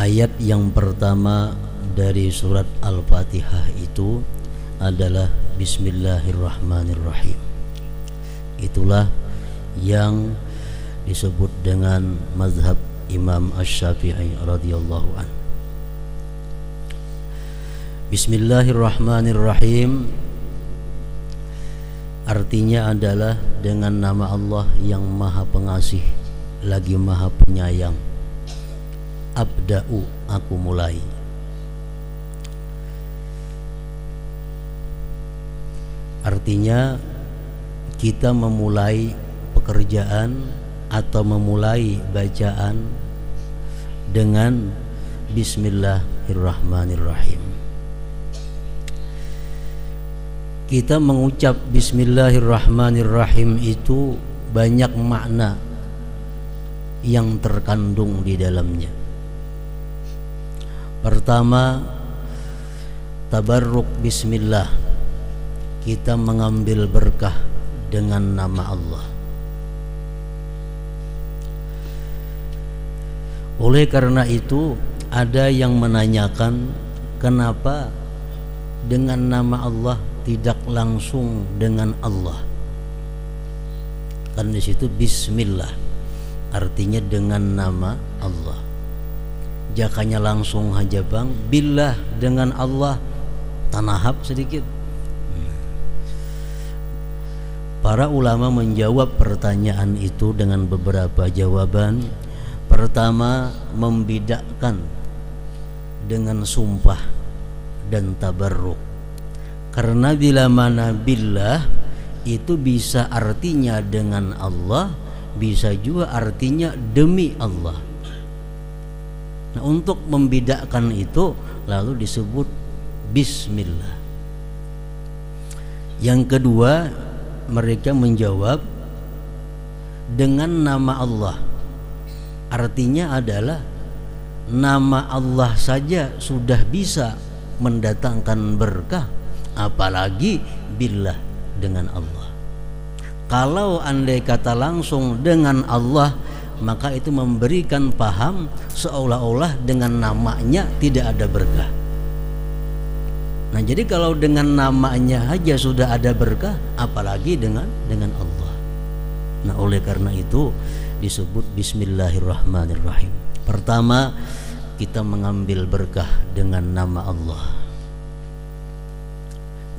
Ayat yang pertama dari surat Al-Fatihah itu adalah Bismillahirrahmanirrahim. Itulah yang disebut dengan mazhab Imam Asy-Syafi'i radhiyallahu an. Bismillahirrahmanirrahim artinya adalah dengan nama Allah yang Maha Pengasih lagi Maha Penyayang. Abda'u, aku mulai. Artinya kita memulai pekerjaan atau memulai bacaan dengan Bismillahirrahmanirrahim. Kita mengucap Bismillahirrahmanirrahim itu banyak makna yang terkandung di dalamnya. Pertama, tabarruk bismillah. Kita mengambil berkah dengan nama Allah. Oleh karena itu, ada yang menanyakan kenapa dengan nama Allah tidak langsung dengan Allah. Kan di situ bismillah artinya dengan nama Allah. Jakanya langsung aja bang, billah dengan Allah, tanahap sedikit. Para ulama menjawab pertanyaan itu dengan beberapa jawaban. Pertama, membedakan dengan sumpah dan tabarruk. Karena bila mana billah itu bisa artinya dengan Allah, bisa juga artinya demi Allah. Nah, untuk membedakan itu lalu disebut bismillah. Yang kedua, mereka menjawab dengan nama Allah. Artinya adalah nama Allah saja sudah bisa mendatangkan berkah, apalagi billah dengan Allah. Kalau andai kata langsung dengan Allah, maka itu memberikan paham seolah-olah dengan namanya tidak ada berkah. Nah, jadi kalau dengan namanya aja sudah ada berkah, apalagi dengan Allah. Nah, oleh karena itu disebut Bismillahirrahmanirrahim. Pertama, kita mengambil berkah dengan nama Allah.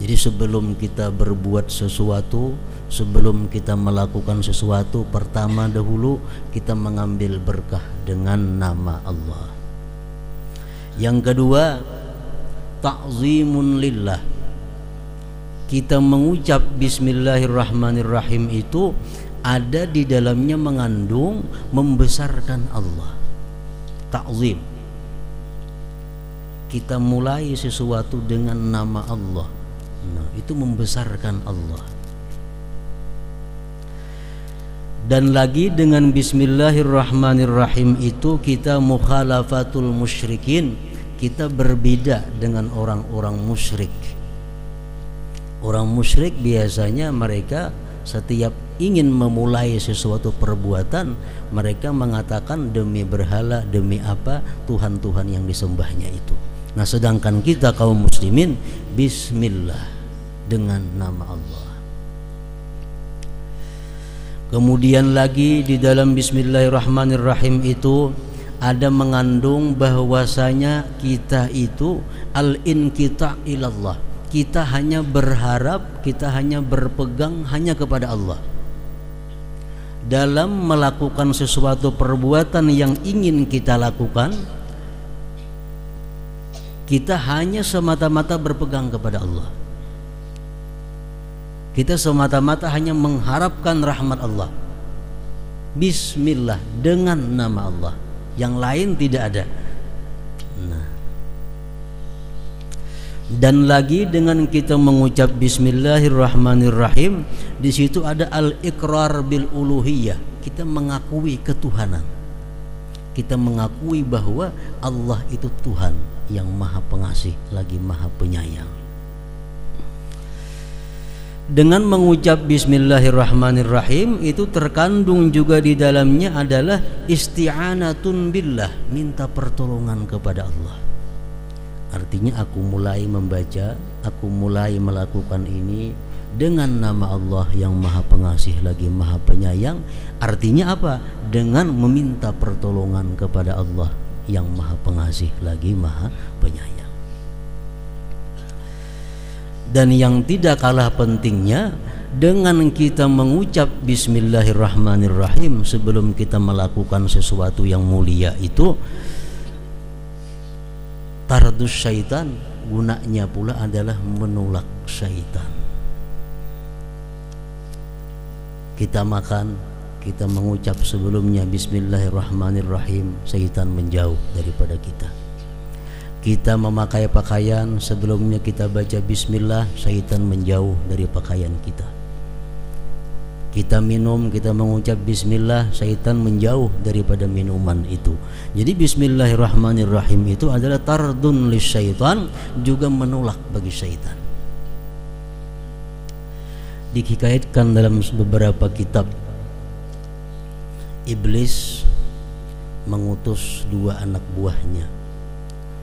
Jadi sebelum kita berbuat sesuatu, sebelum kita melakukan sesuatu, pertama dahulu kita mengambil berkah dengan nama Allah. Yang kedua, ta'zimun lillah. Kita mengucap Bismillahirrahmanirrahim itu ada di dalamnya mengandung membesarkan Allah. Ta'zim. Kita mulai sesuatu dengan nama Allah. Nah, itu membesarkan Allah. Dan lagi dengan Bismillahirrahmanirrahim itu kita mukhalafatul musyrikin. Kita berbeda dengan orang-orang musyrik. Orang musyrik biasanya mereka setiap ingin memulai sesuatu perbuatan, mereka mengatakan demi berhala, demi apa, Tuhan-Tuhan yang disembahnya itu. Nah, sedangkan kita kaum muslimin bismillah dengan nama Allah. Kemudian lagi di dalam Bismillahirrahmanirrahim itu ada mengandung bahwasanya kita itu al-inqita' ilallah. Kita hanya berharap, kita hanya berpegang hanya kepada Allah. Dalam melakukan sesuatu perbuatan yang ingin kita lakukan, kita hanya semata-mata berpegang kepada Allah. Kita semata-mata hanya mengharapkan rahmat Allah. Bismillah dengan nama Allah. Yang lain tidak ada. Nah. Dan lagi dengan kita mengucap Bismillahirrahmanirrahim, di situ ada al-iqrar bil uluhiyah. Kita mengakui ketuhanan. Kita mengakui bahwa Allah itu Tuhan yang Maha Pengasih lagi Maha Penyayang. Dengan mengucap bismillahirrahmanirrahim itu terkandung juga di dalamnya adalah isti'anatun billah, minta pertolongan kepada Allah. Artinya aku mulai membaca, aku mulai melakukan ini dengan nama Allah yang Maha Pengasih lagi Maha Penyayang. Artinya apa? Dengan meminta pertolongan kepada Allah yang Maha Pengasih lagi Maha Penyayang. Dan yang tidak kalah pentingnya, dengan kita mengucap bismillahirrahmanirrahim sebelum kita melakukan sesuatu yang mulia itu, tardus syaitan, gunanya pula adalah menolak syaitan. Kita makan, kita mengucap sebelumnya bismillahirrahmanirrahim, syaitan menjauh daripada kita. Kita memakai pakaian, sebelumnya kita baca bismillah, syaitan menjauh dari pakaian kita. Kita minum, kita mengucap bismillah, syaitan menjauh daripada minuman itu. Jadi bismillahirrahmanirrahim itu adalah tardun lisyaitan, juga menolak bagi syaitan. Dihikayatkan dalam beberapa kitab, iblis mengutus dua anak buahnya.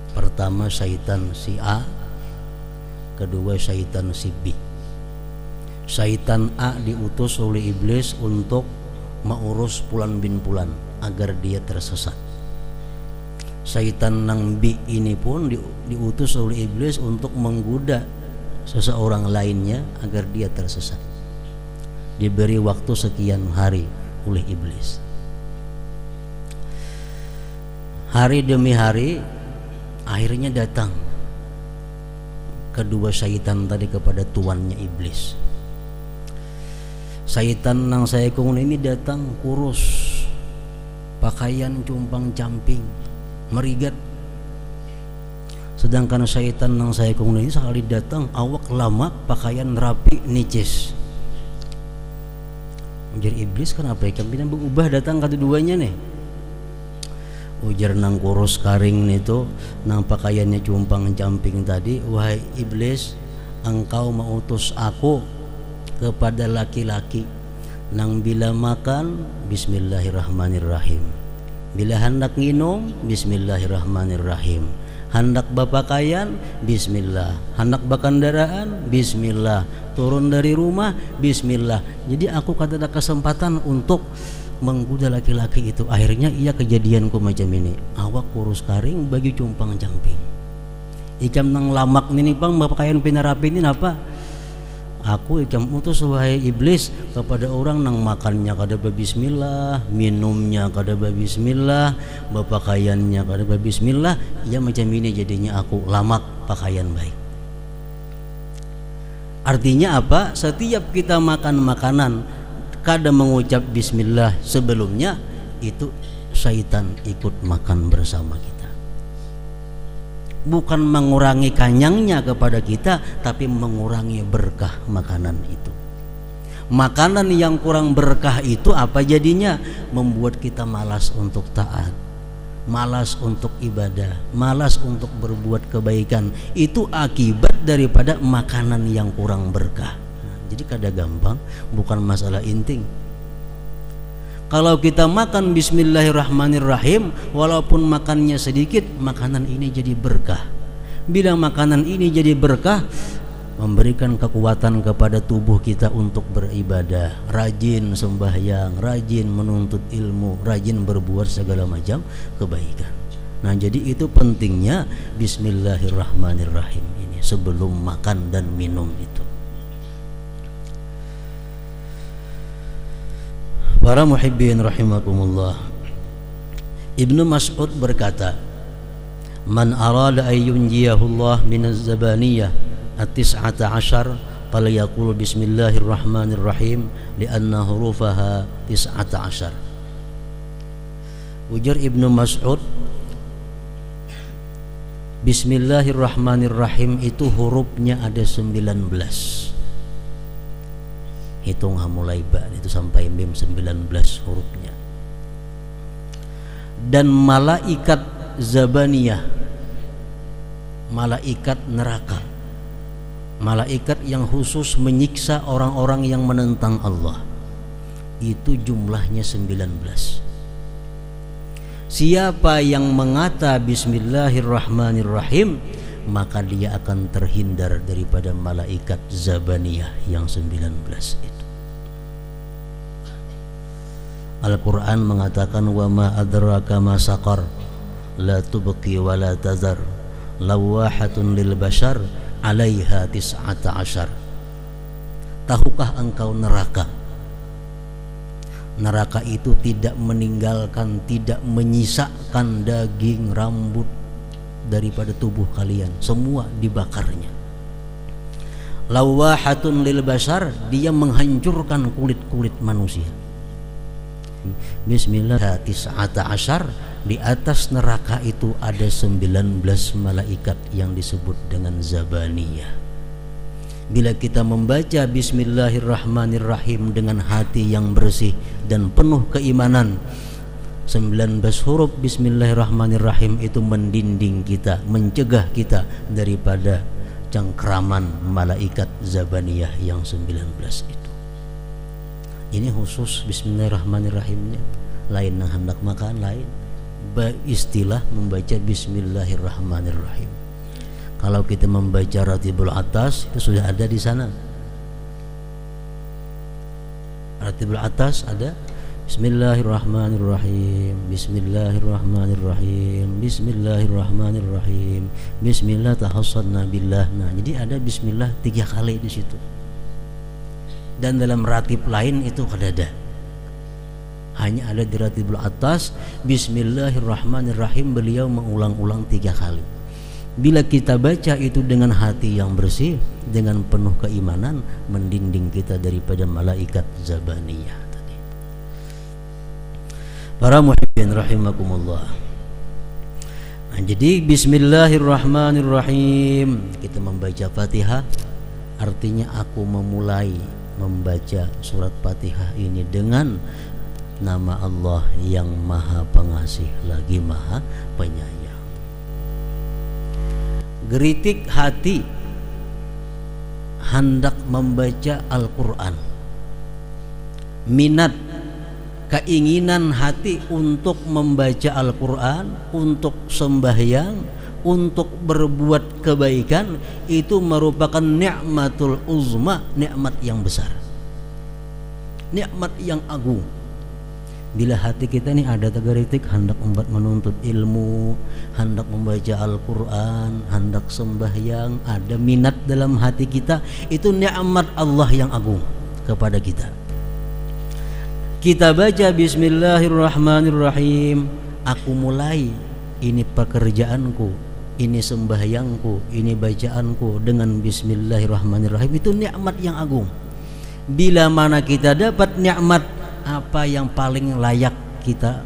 Pertama syaitan si A, kedua syaitan si B. Syaitan A diutus oleh iblis untuk mengurus Fulan bin Fulan agar dia tersesat. Syaitan nang B ini pun diutus oleh iblis untuk menggoda seseorang lainnya agar dia tersesat. Diberi waktu sekian hari oleh iblis. Hari demi hari, akhirnya datang kedua syaitan tadi kepada tuannya iblis. Syaitan nang saekung ini datang kurus, pakaian cumpang camping, merigat. Sedangkan syaitan nang saekung ini sekali datang awak lama, pakaian rapi, nicis. Ujar iblis, kenapa ikan bina berubah datang keduanya nih? Ujar nang kurus karing itu, nang pakaiannya cumpang camping tadi, wahai iblis, engkau mengutus aku kepada laki-laki nang bila makan bismillahirrahmanirrahim, bila hendak minum bismillahirrahmanirrahim, hendak berpakaian bismillah, hendak berkendaraan bismillah, turun dari rumah bismillah. Jadi aku kata ada kesempatan untuk menggoda laki-laki itu. Akhirnya ia kejadianku macam ini, awak kurus karing, bagi cumpang camping, ikam nang lamak nini pang berpakaian pinarapi ini apa? Aku ikam utus wahai iblis kepada orang nang makannya kada bismillah, minumnya kada bismillah, berpakaiannya kada bismillah. Ya macam ini jadinya aku lamak pakaian baik. Artinya apa? Setiap kita makan makanan kada mengucap bismillah sebelumnya, itu syaitan ikut makan bersama kita. Bukan mengurangi kanyangnya kepada kita, tapi mengurangi berkah makanan itu. Makanan yang kurang berkah itu apa jadinya? Membuat kita malas untuk taat, malas untuk ibadah, malas untuk berbuat kebaikan. Itu akibat daripada makanan yang kurang berkah. Jadi kada gampang, bukan masalah inting. Kalau kita makan bismillahirrahmanirrahim, walaupun makannya sedikit, makanan ini jadi berkah. Bila makanan ini jadi berkah, memberikan kekuatan kepada tubuh kita untuk beribadah, rajin sembahyang, rajin menuntut ilmu, rajin berbuat segala macam kebaikan. Nah, jadi itu pentingnya bismillahirrahmanirrahim ini sebelum makan dan minum itu. Para muhibbin rahimakumullah, Ibnu Mas'ud berkata, man arada ayyunjiyahullah minaz zabaniyah at-tis'ata ashar falyaqul bismillahirrahmanirrahim lianna hurufaha tis'ata ashar. Ujar Ibnu Mas'ud, bismillahirrahmanirrahim itu hurufnya ada 19. Hitung mulai ba itu sampai mim 19 hurufnya. Dan malaikat zabaniyah, malaikat neraka, malaikat yang khusus menyiksa orang-orang yang menentang Allah. Itu jumlahnya 19. Siapa yang mengata bismillahirrahmanirrahim, maka dia akan terhindar daripada malaikat Zabaniyah yang 19 itu. Al-Quran mengatakan, wa ma adraka ma saqar la tubqi wa la tazar lawahatun lil bashar 'alaiha 19. Tahukah engkau neraka? Neraka itu tidak meninggalkan, tidak menyisakan daging, rambut daripada tubuh kalian, semua dibakarnya. Lawahatun lil bashar, dia menghancurkan kulit-kulit manusia. Bismillah 19, di atas neraka itu ada 19 malaikat yang disebut dengan Zabaniyah. Bila kita membaca bismillahirrahmanirrahim dengan hati yang bersih dan penuh keimanan, 19 huruf bismillahirrahmanirrahim itu mendinding kita, mencegah kita daripada cengkraman malaikat Zabaniyah yang 19 itu. Ini khusus bismillahirrahmanirrahimnya. Lain yang hendak makan, lain istilah membaca bismillahirrahmanirrahim. Kalau kita membaca Ratibul Atas, itu sudah ada di sana. Ratibul Atas ada Bismillahirrahmanirrahim, Bismillahirrahmanirrahim, Bismillahirrahmanirrahim, Bismillah tahassadna billah. Nah, jadi ada Bismillah 3 kali di situ. Dan dalam ratib lain itu ada. Hanya ada di Ratibul Atas Bismillahirrahmanirrahim, beliau mengulang-ulang 3 kali. Bila kita baca itu dengan hati yang bersih, dengan penuh keimanan, mendinding kita daripada malaikat Zabaniyah tadi. Para muhibbin rahimakumullah. Nah, jadi bismillahirrahmanirrahim, kita membaca Fatihah, artinya aku memulai membaca surat Fatihah ini dengan nama Allah yang Maha Pengasih lagi Maha Penyayang. Geritik hati hendak membaca Al-Quran, minat, keinginan hati untuk membaca Al-Quran, untuk sembahyang, untuk berbuat kebaikan, itu merupakan nikmatul uzma, nikmat yang besar, nikmat yang agung. Bila hati kita ini ada tegaritik, hendak membuat menuntut ilmu, hendak membaca Al-Quran, hendak sembahyang, ada minat dalam hati kita, itu nikmat Allah yang agung kepada kita. Kita baca bismillahirrahmanirrahim, aku mulai, ini pekerjaanku, ini sembahyangku, ini bacaanku dengan bismillahirrahmanirrahim, itu nikmat yang agung. Bila mana kita dapat nikmat, apa yang paling layak kita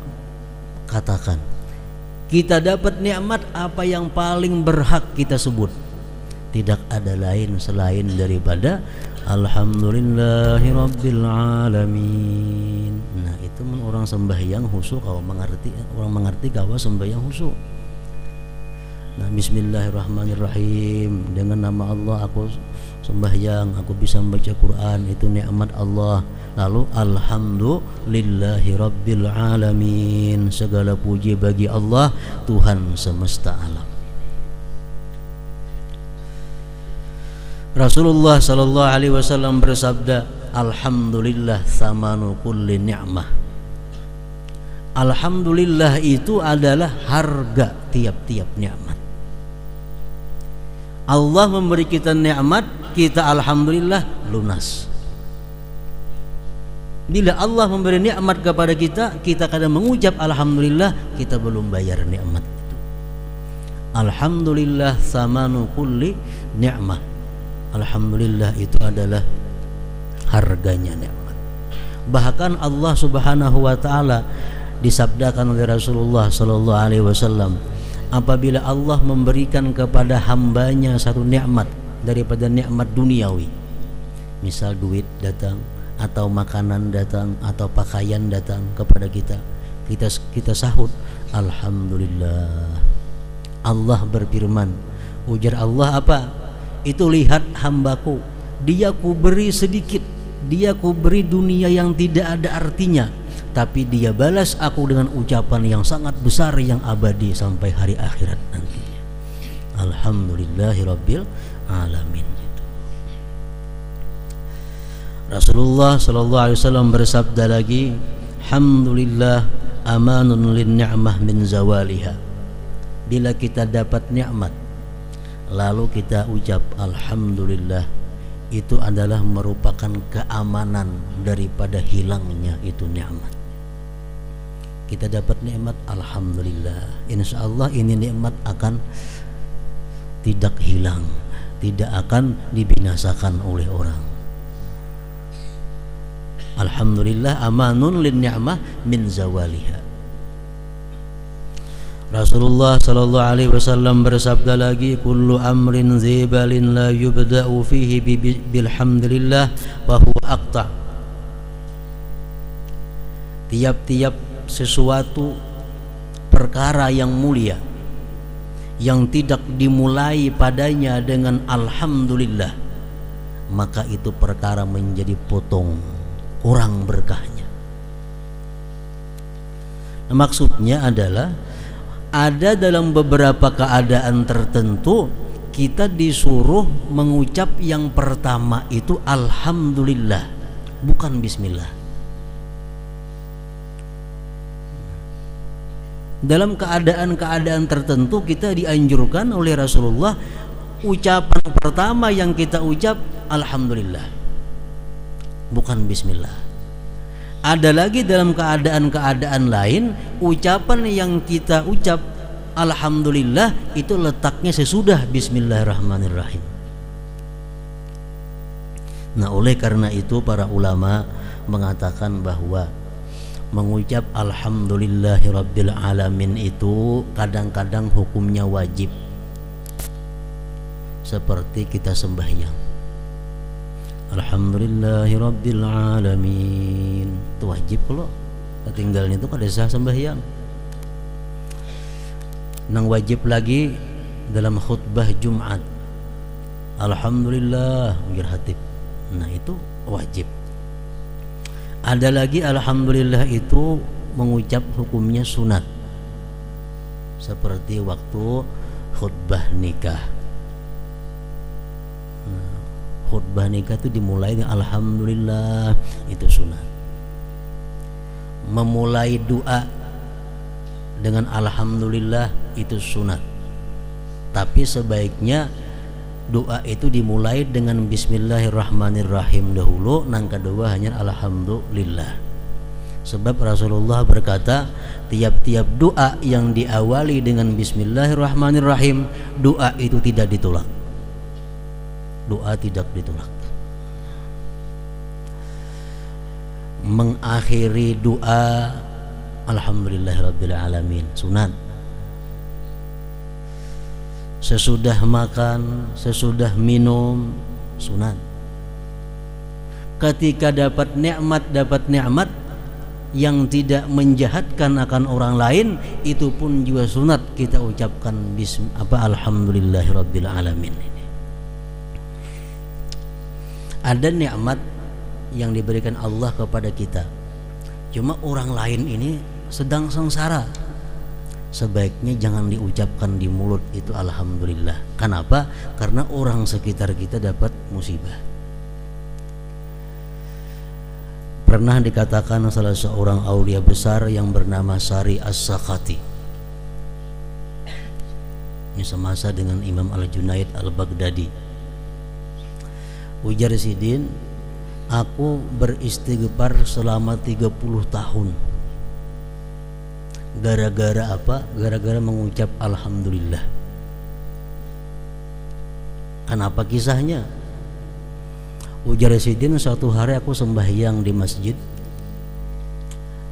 katakan? Kita dapat nikmat, apa yang paling berhak kita sebut? Tidak ada lain selain daripada Alhamdulillahirabbil alamin. Nah, itu orang sembahyang khusyuk, kau mengerti, orang mengerti kau sembahyang khusyuk. Nah, bismillahirrahmanirrahim, dengan nama Allah aku sembahyang, aku bisa membaca Quran, itu nikmat Allah. Lalu alhamdulillahi rabbil alamin, segala puji bagi Allah, Tuhan semesta alam. Rasulullah sallallahu alaihi wasallam bersabda, alhamdulillah thamanu kulli ni'mah. Alhamdulillah itu adalah harga tiap-tiap nikmat. Allah memberi kita nikmat, kita alhamdulillah lunas. Bila Allah memberi nikmat kepada kita, kita kadang mengucap alhamdulillah, kita belum bayar nikmat itu. Alhamdulillah thamanu kulli ni'mah. Alhamdulillah itu adalah harganya nikmat. Bahkan Allah Subhanahu wa taala disabdakan oleh Rasulullah sallallahu alaihi wasallam, apabila Allah memberikan kepada hambanya satu nikmat daripada nikmat duniawi, misal duit datang, atau makanan datang, atau pakaian datang kepada kita, kita sahut alhamdulillah. Allah berfirman, ujar Allah apa? itu lihat hambaku, dia ku beri sedikit, dia ku beri dunia yang tidak ada artinya, tapi dia balas aku dengan ucapan yang sangat besar yang abadi sampai hari akhirat nanti. Alhamdulillahirabbil alamin. Rasulullah sallallahu alaihi wasallam bersabda lagi, alhamdulillah amanun lin ni'mah min zawaliha. Bila kita dapat nikmat lalu kita ucap alhamdulillah, itu adalah merupakan keamanan daripada hilangnya itu nikmat. Kita dapat nikmat, alhamdulillah, insyaallah ini nikmat akan tidak hilang, tidak akan dibinasakan oleh orang. Alhamdulillah amanun lin ni'mah min zawaliha. Rasulullah sallallahu alaihi wasallam bersabda lagi, kullu amrin zibalin la yubda'u fihi bilhamdulillah wa huwa aqta. Tiap-tiap sesuatu perkara yang mulia yang tidak dimulai padanya dengan alhamdulillah, maka itu perkara menjadi potong, kurang berkahnya. Nah, maksudnya adalah ada dalam beberapa keadaan tertentu kita disuruh mengucap yang pertama itu alhamdulillah, bukan bismillah. Dalam keadaan-keadaan tertentu kita dianjurkan oleh Rasulullah, ucapan pertama yang kita ucap alhamdulillah, bukan bismillah. Ada lagi dalam keadaan-keadaan lain, ucapan yang kita ucap alhamdulillah itu letaknya sesudah bismillahirrahmanirrahim. Nah, oleh karena itu para ulama mengatakan bahwa mengucap alhamdulillahirabbil alamin itu kadang-kadang hukumnya wajib, seperti kita sembahyang alhamdulillahirabbil alamin, itu wajib. Kalau ketinggalan itu kada sah sembahyang. Nang wajib lagi dalam khutbah Jumat alhamdulillah ngir hatib, nah itu wajib. Ada lagi alhamdulillah itu mengucap hukumnya sunat, seperti waktu khutbah nikah. Khutbah nikah itu dimulai dengan alhamdulillah, itu sunat. Memulai doa dengan alhamdulillah itu sunat, tapi sebaiknya doa itu dimulai dengan bismillahirrahmanirrahim dahulu, nang kedua hanya alhamdulillah. Sebab Rasulullah berkata, tiap-tiap doa yang diawali dengan bismillahirrahmanirrahim, doa itu tidak ditolak. Doa tidak ditolak. Mengakhiri doa alhamdulillahirabbil alamin sunat. Sesudah makan, sesudah minum sunat. Ketika dapat nikmat yang tidak menjahatkan akan orang lain, itu pun juga sunat kita ucapkan alhamdulillahirabbil alamin. Ada nikmat yang diberikan Allah kepada kita, cuma orang lain ini sedang sengsara, sebaiknya jangan diucapkan di mulut itu alhamdulillah. Kenapa? Karena orang sekitar kita dapat musibah. Pernah dikatakan salah seorang aulia besar yang bernama Sari As-Sakati, ini semasa dengan Imam Al-Junaid Al-Baghdadi, ujar Sidin, aku beristighfar selama 30 tahun. Gara-gara apa? Gara-gara mengucap alhamdulillah. Kenapa kisahnya? Ujar Sidin, suatu hari aku sembahyang di masjid.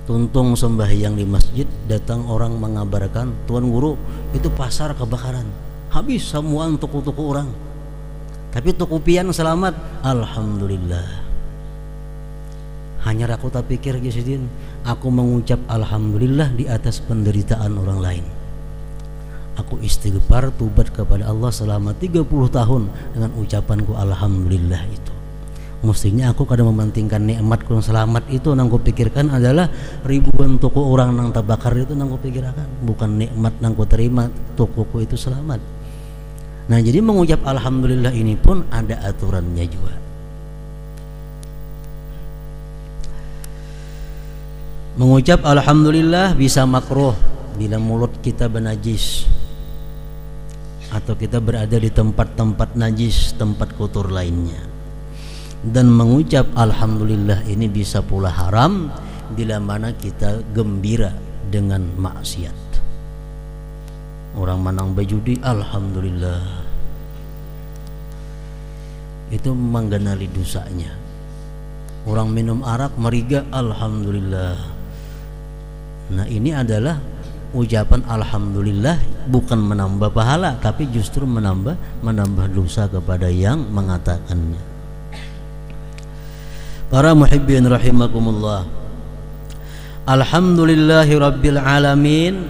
Tuntung sembahyang di masjid, datang orang mengabarkan, Tuan Guru, itu pasar kebakaran, habis semua toko-toko orang, tapi toko pian selamat, alhamdulillah. Hanya aku tak pikir Sidin, aku mengucap alhamdulillah di atas penderitaan orang lain. Aku istighfar tubat kepada Allah selama 30 tahun dengan ucapanku alhamdulillah itu. Mestinya aku kadang mementingkan nikmat kurang selamat itu nang pikirkan adalah ribuan toko orang nang tabakar itu nang pikirkan, bukan nikmat nang terima tokoku itu selamat. Nah, jadi mengucap alhamdulillah ini pun ada aturannya juga. Mengucap alhamdulillah bisa makruh bila mulut kita bernajis atau kita berada di tempat-tempat najis, tempat kotor lainnya. Dan mengucap alhamdulillah ini bisa pula haram bila mana kita gembira dengan maksiat. Orang menang berjudi alhamdulillah, itu menggenali dosanya. Orang minum arak meriga alhamdulillah. Nah, ini adalah ucapan alhamdulillah bukan menambah pahala, tapi justru menambah dosa kepada yang mengatakannya. Para muhibbin rahimakumullah, alhamdulillahi rabbil alamin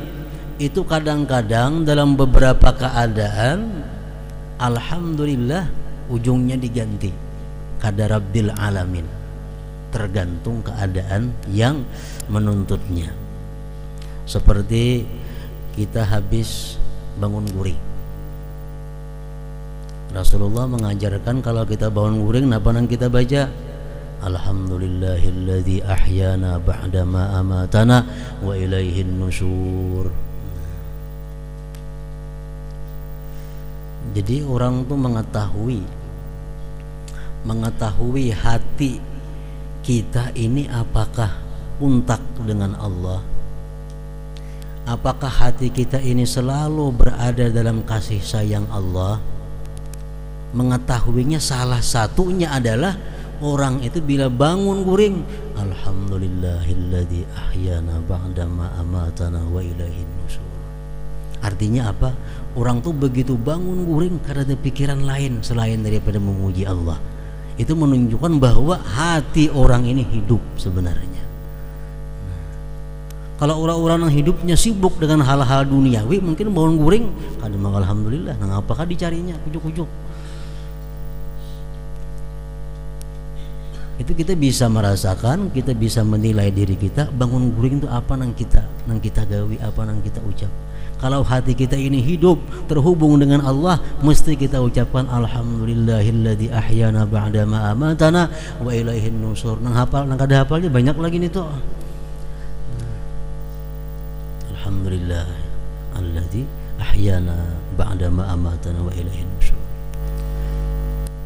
itu kadang-kadang dalam beberapa keadaan alhamdulillah ujungnya diganti kada rabbil alamin, tergantung keadaan yang menuntutnya. Seperti kita habis bangun guring, Rasulullah mengajarkan kalau kita bangun guring apa yang kita baca? Alhamdulillahilladzi ahyana ba'dama amatana wa ilaihin nusyur. Jadi orang tuh mengetahui hati kita ini apakah untak dengan Allah, apakah hati kita ini selalu berada dalam kasih sayang Allah. Mengetahuinya salah satunya adalah orang itu bila bangun guring alhamdulillahilladzi ahyana ba'dama amatana wa ilaihin nusyur. Artinya apa? Orang tuh begitu bangun guring karena ada pikiran lain selain daripada memuji Allah. Itu menunjukkan bahwa hati orang ini hidup sebenarnya. Kalau orang-orang yang hidupnya sibuk dengan hal-hal duniawi, mungkin bangun guring kadang alhamdulillah, nah apakah dicarinya ujuk-ujuk. Itu kita bisa merasakan, kita bisa menilai diri kita. Bangun guring itu apa nang kita gawi, apa nang kita ucap. Kalau hati kita ini hidup terhubung dengan Allah, mesti kita ucapkan alhamdulillahilladzi ahyana ba'dama amatana wa ilaihin nusyur. Nang kada hafalnya banyak lagi nih tuh. Alhamdulillah alladzi ahyana ba'dama amatana wa ilaihin nusyur.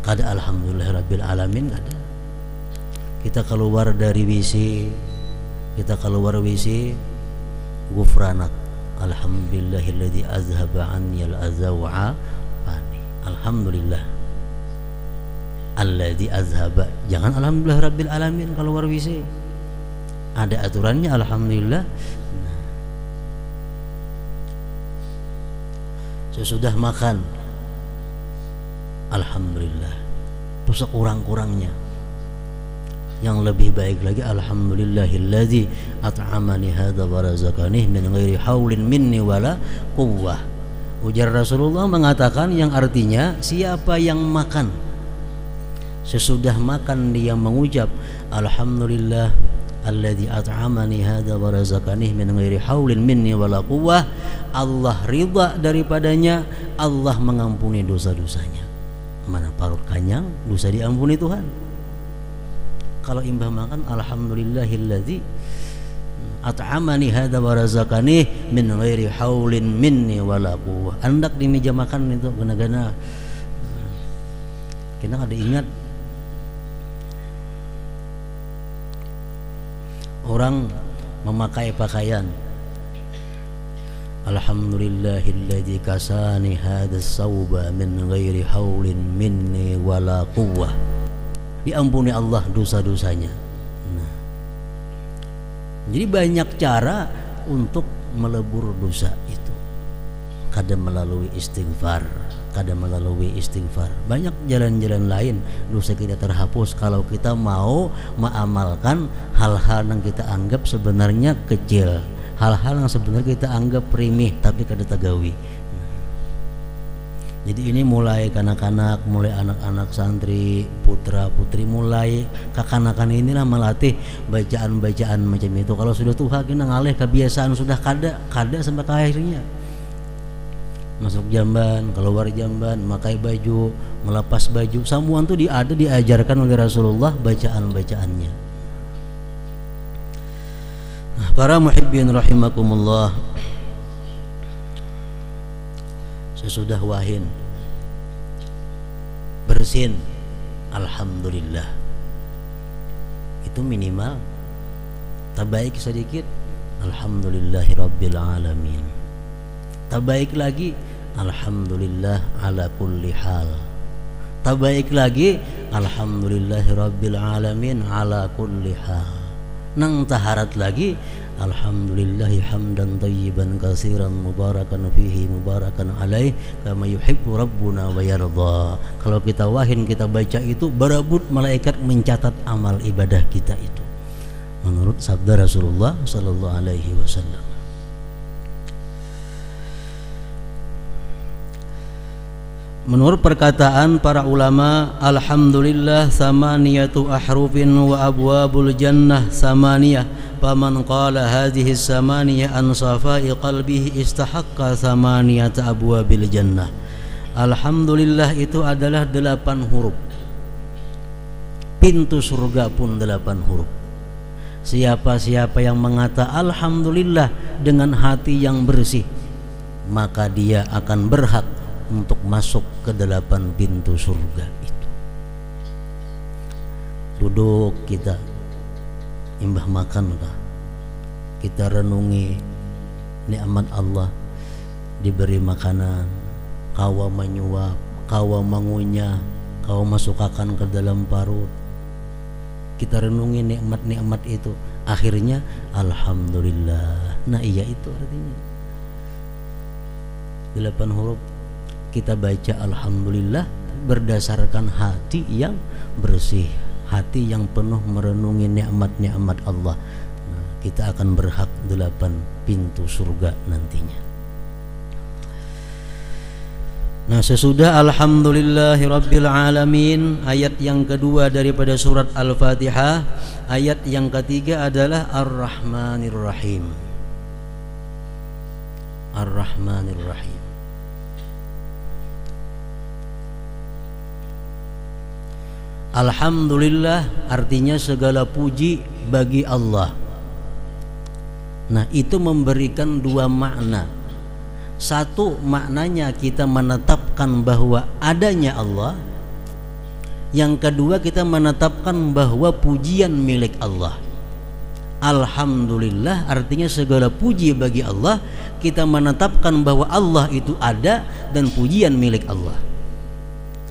Kada alhamdulillah rabbil alamin kada. Kita keluar dari WC, gufranak alhamdulillahilladzi azhaba anni al-adza wa afani. Alhamdulillah alladzi azhaba, jangan alhamdulillah rabbil alamin keluar WC. Ada aturannya alhamdulillah. Sesudah makan alhamdulillah. Terus kurang-kurangnya yang lebih baik lagi alhamdulillahilladzi at'amani hadza wa razaqani min ghairi haulin minni wala quwwah. Ujar Rasulullah mengatakan yang artinya siapa yang makan sesudah makan dia mengucap alhamdulillah alladzi at'amani hadza wa razaqani min ghairi haulin minni wala quwwah, Allah ridha daripadanya, Allah mengampuni dosa-dosanya. Mana parut kanyang dosa diampuni Tuhan. Kalau imbah makan alhamdulillahilladzi at'amani hadza wa razaqani min ghairi haulin minni wala quwwah. Andak di meja makan itu gana-gana kita ada ingat orang memakai pakaian alhamdulillahilladzi kasani hadza sauba min ghairi haulin minni wala quwwah. Diampuni Allah dosa-dosanya. Nah, jadi banyak cara untuk melebur dosa itu. Kadang melalui istighfar, banyak jalan-jalan lain dosa kita terhapus kalau kita mau mengamalkan hal-hal yang kita anggap sebenarnya kecil, hal-hal yang sebenarnya kita anggap remeh tapi kada tagawi. Nah, Jadi ini mulai kanak-kanak, mulai anak-anak santri, putra putri, mulai kekanakan inilah melatih bacaan-bacaan macam itu. Kalau sudah tua kita ngalih kebiasaan sudah kada sampai ke akhirnya. Masuk jamban, keluar jamban, memakai baju, melepas baju, semua itu diajarkan oleh Rasulullah bacaan-bacaannya. Nah, para muhibbin rahimakumullah, sesudah wahin bersin, alhamdulillah, itu minimal. Tabaik sedikit, alhamdulillahirabbil alamin. Tabaik lagi, alhamdulillah ala kulli hal. Tabaik lagi, alhamdulillahirabbil alamin ala kulli hal. Nang taharat lagi, alhamdulillahi hamdan tayyiban katsiran mubarakan fihi mubarakan alaih kama yuhibbu rabbuna wa yarda. Kalau kita wahin, kita baca itu, berebut malaikat mencatat amal ibadah kita itu, menurut sabda Rasulullah sallallahu alaihi wasallam. Menurut perkataan para ulama, alhamdulillah samaniyatu ahrufin wa abwabul jannah samaniyah. Faman qala hadhihi samaniyah an safai qalbihi istahaqqa samaniyata abwabil jannah. Alhamdulillah itu adalah 8 huruf. Pintu surga pun 8 huruf. Siapa-siapa yang mengata alhamdulillah dengan hati yang bersih, maka dia akan berhak untuk masuk ke 8 pintu surga itu. Duduk kita imbah makan kah, kita renungi nikmat Allah, diberi makanan, kawa menyuap, kawa mengunyah, kawa masukkan ke dalam parut. Kita renungi nikmat-nikmat itu, akhirnya alhamdulillah. Nah iya, itu artinya 8 huruf. Kita baca alhamdulillah berdasarkan hati yang bersih, hati yang penuh merenungi nikmat-nikmat Allah. Nah, kita akan berhak 8 pintu surga nantinya. Nah, sesudah alhamdulillahirabbil alamin, ayat yang kedua daripada surat Al-Fatihah, ayat yang ketiga adalah Ar-Rahmanir Rahim. Ar-Rahmanir Rahim. Alhamdulillah artinya segala puji bagi Allah. Nah, itu memberikan 2 makna. Satu, maknanya kita menetapkan bahwa adanya Allah. Yang kedua, kita menetapkan bahwa pujian milik Allah. Alhamdulillah artinya segala puji bagi Allah. Kita menetapkan bahwa Allah itu ada dan pujian milik Allah.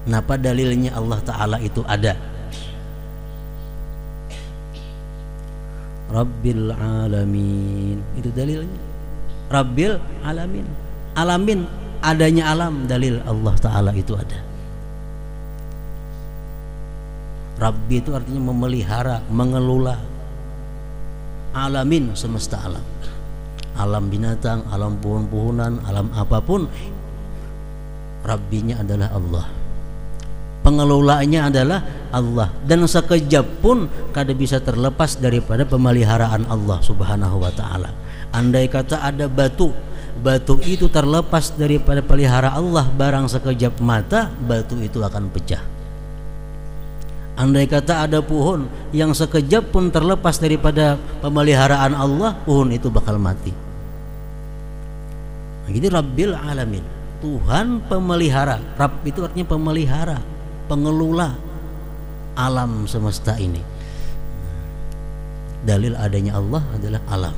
Napa dalilnya Allah Ta'ala itu ada? Rabbil alamin, itu dalilnya. Rabbil alamin, alamin, adanya alam, dalil Allah Ta'ala itu ada. Rabbi itu artinya memelihara, mengelola. Alamin, semesta alam. Alam binatang, alam pohon-pohonan, alam apapun, Rabbinya adalah Allah, pengelolaannya adalah Allah, dan sekejap pun kada bisa terlepas daripada pemeliharaan Allah Subhanahu wa ta'ala. Andai kata ada batu itu terlepas daripada pelihara Allah, barang sekejap mata batu itu akan pecah. Andai kata ada pohon yang sekejap pun terlepas daripada pemeliharaan Allah, pohon itu bakal mati. Jadi Rabbil alamin, Tuhan pemelihara. Rabb itu artinya pemelihara, pengelola alam semesta ini. Dalil adanya Allah adalah alam.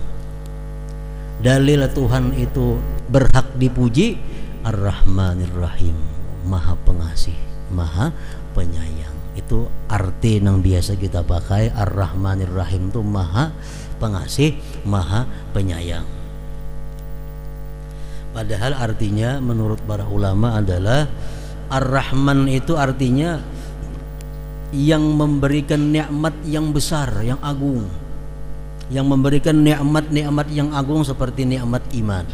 Dalil Tuhan itu berhak dipuji, Ar-Rahmanir Rahim, Maha Pengasih, Maha Penyayang. Itu arti yang biasa kita pakai. Ar-Rahmanir Rahim itu Maha Pengasih, Maha Penyayang. Padahal artinya menurut para ulama adalah Ar-Rahman itu artinya yang memberikan nikmat yang besar, yang agung, yang memberikan nikmat-nikmat yang agung seperti nikmat iman,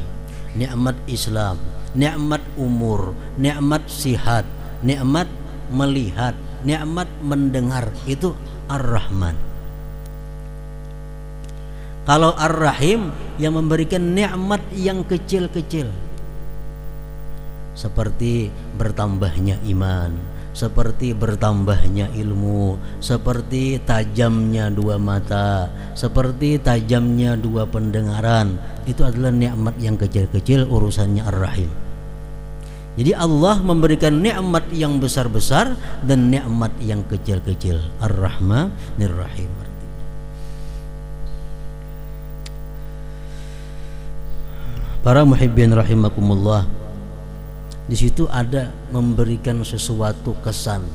nikmat Islam, nikmat umur, nikmat sihat, nikmat melihat, nikmat mendengar, itu Ar-Rahman. Kalau Ar-Rahim yang memberikan nikmat yang kecil-kecil, seperti bertambahnya iman, seperti bertambahnya ilmu, seperti tajamnya dua mata, seperti tajamnya dua pendengaran. Itu adalah nikmat yang kecil-kecil, urusannya Ar-Rahim. Jadi Allah memberikan nikmat yang besar-besar dan nikmat yang kecil-kecil. Ar-Rahmanir Rahim. Para muhibbin rahimakumullah, di situ ada memberikan sesuatu kesan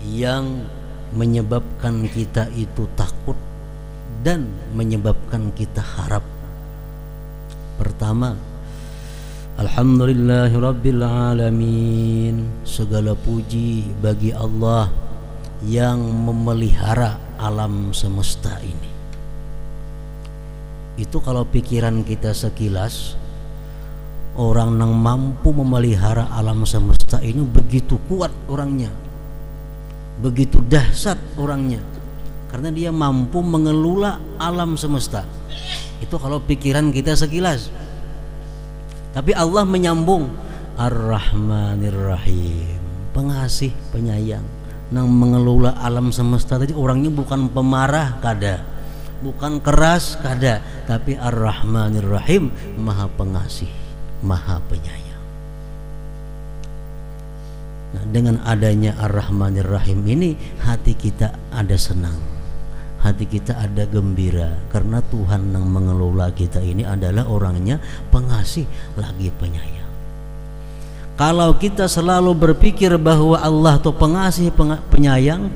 yang menyebabkan kita itu takut dan menyebabkan kita harap. Pertama, alhamdulillahirabbil alamin, segala puji bagi Allah yang memelihara alam semesta ini. Itu kalau pikiran kita sekilas, orang yang mampu memelihara alam semesta ini begitu kuat orangnya, begitu dahsyat orangnya, karena dia mampu mengelola alam semesta. Itu kalau pikiran kita sekilas. Tapi Allah menyambung, Ar-Rahmanir Rahim, pengasih penyayang, yang mengelola alam semesta. Tadi orangnya bukan pemarah kada, bukan keras kada, tapi Ar-Rahmanir Rahim, maha pengasih, maha penyayang. Nah, dengan adanya Ar-Rahmanir Rahim ini, hati kita ada senang, hati kita ada gembira, karena Tuhan yang mengelola kita ini adalah orangnya pengasih lagi penyayang. Kalau kita selalu berpikir bahwa Allah itu pengasih penyayang,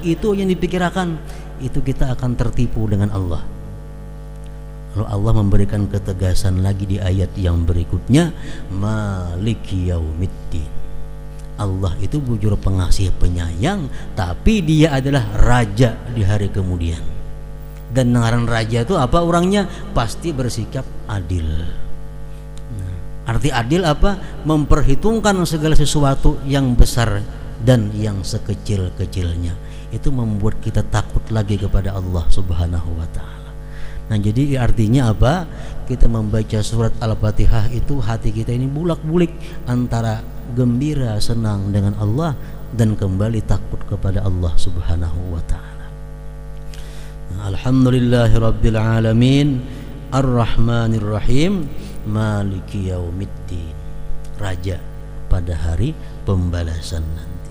itu yang dipikirkan, itu kita akan tertipu dengan Allah. Lalu Allah memberikan ketegasan lagi di ayat yang berikutnya, Maliki Yaumiddin. Allah itu bujur pengasih penyayang, tapi dia adalah raja di hari kemudian. Dan ngaran raja itu apa orangnya? Pasti bersikap adil. Nah, arti adil apa? Memperhitungkan segala sesuatu yang besar dan yang sekecil-kecilnya. Itu membuat kita takut lagi kepada Allah Subhanahu wa ta'ala. Nah, jadi artinya apa? Kita membaca surat Al-Fatihah itu hati kita ini bulak-bulik antara gembira, senang dengan Allah dan kembali takut kepada Allah Subhanahu wa ta'ala. Nah, alhamdulillahirabbil alamin, Ar-Rahmanir Rahim, Maliki Yaumiddin, raja pada hari pembalasan nanti.